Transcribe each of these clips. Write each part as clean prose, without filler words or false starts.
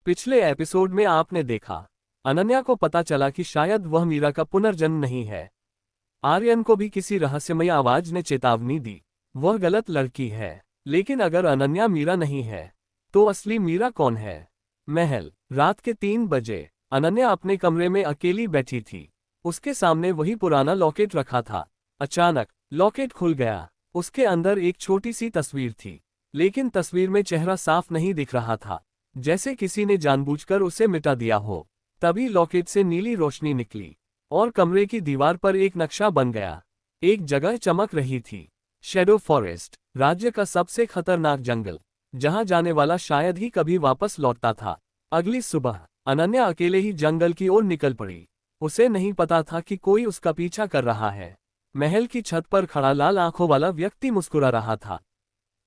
पिछले एपिसोड में आपने देखा, अनन्या को पता चला कि शायद वह मीरा का पुनर्जन्म नहीं है। आर्यन को भी किसी रहस्यमय आवाज ने चेतावनी दी, वह गलत लड़की है। लेकिन अगर अनन्या मीरा नहीं है, तो असली मीरा कौन है? महल, रात के 3 बजे। अनन्या अपने कमरे में अकेली बैठी थी। उसके सामने वही पुराना लॉकेट रखा था। अचानक लॉकेट खुल गया। उसके अंदर एक छोटी सी तस्वीर थी, लेकिन तस्वीर में चेहरा साफ नहीं दिख रहा था, जैसे किसी ने जानबूझकर उसे मिटा दिया हो। तभी लॉकेट से नीली रोशनी निकली और कमरे की दीवार पर एक नक्शा बन गया। एक जगह चमक रही थी, शैडो फॉरेस्ट, राज्य का सबसे खतरनाक जंगल, जहां जाने वाला शायद ही कभी वापस लौटता था। अगली सुबह अनन्या अकेले ही जंगल की ओर निकल पड़ी। उसे नहीं पता था कि कोई उसका पीछा कर रहा है। महल की छत पर खड़ा लाल आंखों वाला व्यक्ति मुस्कुरा रहा था।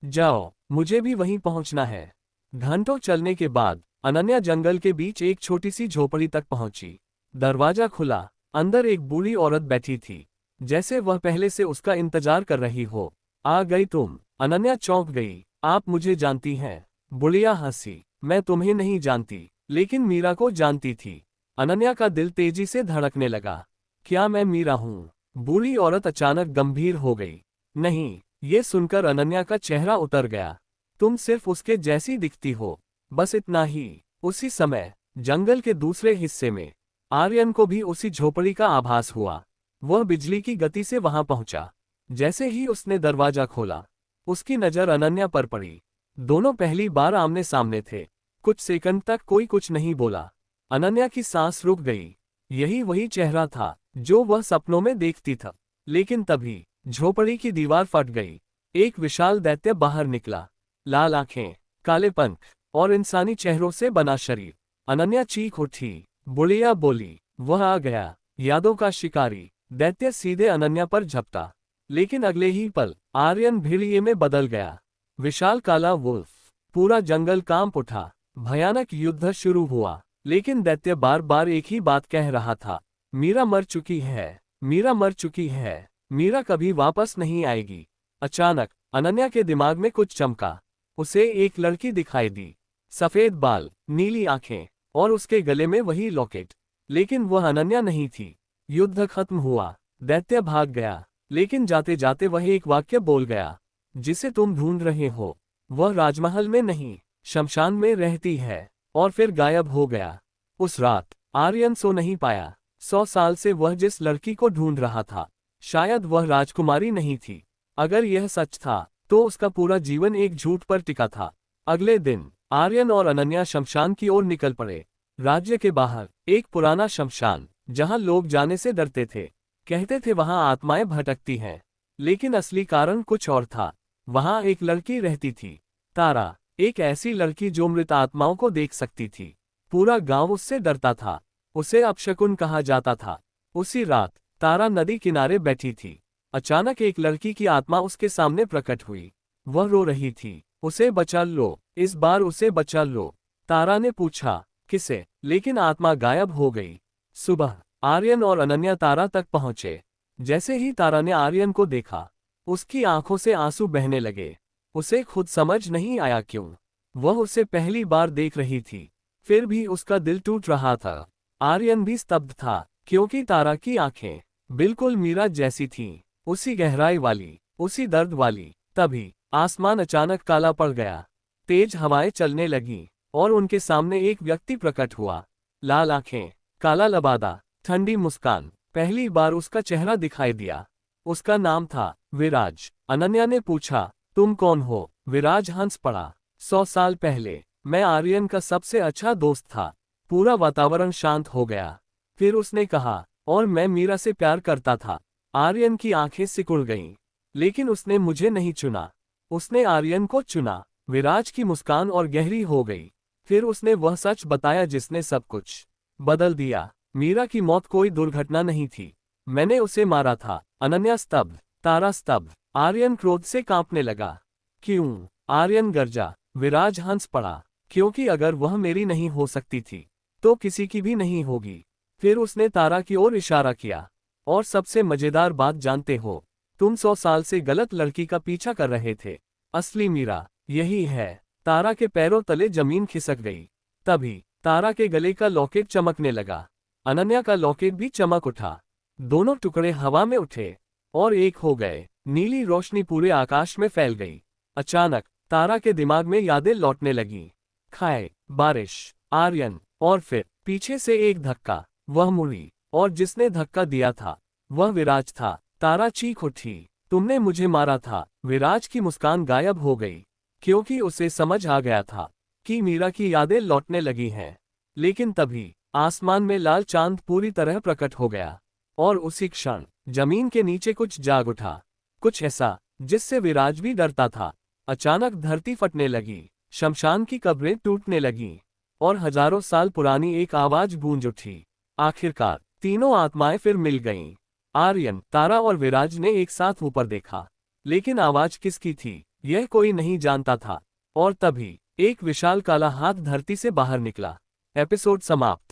जाओ, मुझे भी वहीं पहुंचना है। घंटों चलने के बाद अनन्या जंगल के बीच एक छोटी सी झोपड़ी तक पहुंची। दरवाजा खुला, अंदर एक बूढ़ी औरत बैठी थी, जैसे वह पहले से उसका इंतजार कर रही हो। आ गई तुम? अनन्या चौंक गई। आप मुझे जानती हैं? बुढ़िया हंसी। मैं तुम्हें नहीं जानती, लेकिन मीरा को जानती थी। अनन्या का दिल तेजी से धड़कने लगा। क्या मैं मीरा हूँ? बूढ़ी औरत अचानक गंभीर हो गई। नहीं। ये सुनकर अनन्या का चेहरा उतर गया। तुम सिर्फ उसके जैसी दिखती हो, बस इतना ही। उसी समय जंगल के दूसरे हिस्से में आर्यन को भी उसी झोपड़ी का आभास हुआ। वह बिजली की गति से वहां पहुंचा। जैसे ही उसने दरवाजा खोला, उसकी नजर अनन्या पर पड़ी। दोनों पहली बार आमने सामने थे। कुछ सेकंड तक कोई कुछ नहीं बोला। अनन्या की सांस रुक गई। यही वही चेहरा था जो वह सपनों में देखती था। लेकिन तभी झोपड़ी की दीवार फट गई। एक विशाल दैत्य बाहर निकला। लाल आंखें, काले पंख और इंसानी चेहरों से बना शरीर। अनन्या चीख उठी। बुढ़िया बोली, वह आ गया, यादों का शिकारी। दैत्य सीधे अनन्या पर झपटा, लेकिन अगले ही पल आर्यन भेड़िए में बदल गया। विशाल काला वुल्फ। पूरा जंगल कांप उठा। भयानक युद्ध शुरू हुआ, लेकिन दैत्य बार बार एक ही बात कह रहा था, मीरा मर चुकी है, मीरा मर चुकी है, मीरा कभी वापस नहीं आएगी। अचानक अनन्या के दिमाग में कुछ चमका। उसे एक लड़की दिखाई दी, सफेद बाल, नीली आंखें और उसके गले में वही लॉकेट। लेकिन वह अनन्या नहीं थी। युद्ध खत्म हुआ, दैत्य भाग गया, लेकिन जाते जाते वह एक वाक्य बोल गया, जिसे तुम ढूंढ रहे हो वह राजमहल में नहीं, शमशान में रहती है। और फिर गायब हो गया। उस रात आर्यन सो नहीं पाया। 100 साल से वह जिस लड़की को ढूंढ रहा था, शायद वह राजकुमारी नहीं थी। अगर यह सच था, तो उसका पूरा जीवन एक झूठ पर टिका था। अगले दिन आर्यन और अनन्या शमशान की ओर निकल पड़े। राज्य के बाहर एक पुराना शमशान, जहां लोग जाने से डरते थे। कहते थे वहां आत्माएं भटकती हैं, लेकिन असली कारण कुछ और था। वहां एक लड़की रहती थी, तारा, एक ऐसी लड़की जो मृत आत्माओं को देख सकती थी। पूरा गांव उससे डरता था। उसे अपशकुन कहा जाता था। उसी रात तारा नदी किनारे बैठी थी। अचानक एक लड़की की आत्मा उसके सामने प्रकट हुई। वह रो रही थी, उसे बचा लो, इस बार उसे बचा लो। तारा ने पूछा, किसे? लेकिन आत्मा गायब हो गई। सुबह आर्यन और अनन्या तारा तक पहुंचे। जैसे ही तारा ने आर्यन को देखा, उसकी आंखों से आंसू बहने लगे। उसे खुद समझ नहीं आया क्यों वह उसे पहली बार देख रही थी, फिर भी उसका दिल टूट रहा था। आर्यन भी स्तब्ध था, क्योंकि तारा की आंखें बिल्कुल मीरा जैसी थीं, उसी गहराई वाली, उसी दर्द वाली। तभी आसमान अचानक काला पड़ गया। तेज हवाएं चलने लगीं और उनके सामने एक व्यक्ति प्रकट हुआ। लाल आंखें, काला लबादा, ठंडी मुस्कान। पहली बार उसका चेहरा दिखाई दिया। उसका नाम था विराज। अनन्या ने पूछा, तुम कौन हो? विराज हंस पड़ा। 100 साल पहले मैं आर्यन का सबसे अच्छा दोस्त था। पूरा वातावरण शांत हो गया। फिर उसने कहा, और मैं मीरा से प्यार करता था। आर्यन की आंखें सिकुड़ गईं, लेकिन उसने मुझे नहीं चुना, उसने आर्यन को चुना। विराज की मुस्कान और गहरी हो गई। फिर उसने वह सच बताया जिसने सब कुछ बदल दिया। मीरा की मौत कोई दुर्घटना नहीं थी, मैंने उसे मारा था। अनन्या स्तब्ध, तारा स्तब्ध। आर्यन क्रोध से कांपने लगा। क्यों? आर्यन गरजा। विराज हंस पड़ा, क्योंकि अगर वह मेरी नहीं हो सकती थी, तो किसी की भी नहीं होगी। फिर उसने तारा की ओर इशारा किया। और सबसे मजेदार बात जानते हो? तुम 100 साल से गलत लड़की का पीछा कर रहे थे। असली मीरा यही है। तारा के पैरों तले जमीन खिसक गई। तभी तारा के गले का लॉकेट चमकने लगा। अनन्या का लॉकेट भी चमक उठा। दोनों टुकड़े हवा में उठे और एक हो गए। नीली रोशनी पूरे आकाश में फैल गई। अचानक तारा के दिमाग में यादें लौटने लगीं। खाए, बारिश, आर्यन, और फिर पीछे से एक धक्का। वह मुड़ी और जिसने धक्का दिया था वह विराज था। तारा चीख उठी, तुमने मुझे मारा था। विराज की मुस्कान गायब हो गई, क्योंकि उसे समझ आ गया था कि मीरा की यादें लौटने लगी हैं। लेकिन तभी आसमान में लाल चांद पूरी तरह प्रकट हो गया और उसी क्षण जमीन के नीचे कुछ जाग उठा, कुछ ऐसा जिससे विराज भी डरता था। अचानक धरती फटने लगी, शमशान की कब्रें टूटने लगीं और हजारों साल पुरानी एक आवाज गूंज उठी। आखिरकार तीनों आत्माएं फिर मिल गईं। आर्यन, तारा और विराज ने एक साथ ऊपर देखा, लेकिन आवाज किसकी थी यह कोई नहीं जानता था। और तभी एक विशाल काला हाथ धरती से बाहर निकला। एपिसोड समाप्त।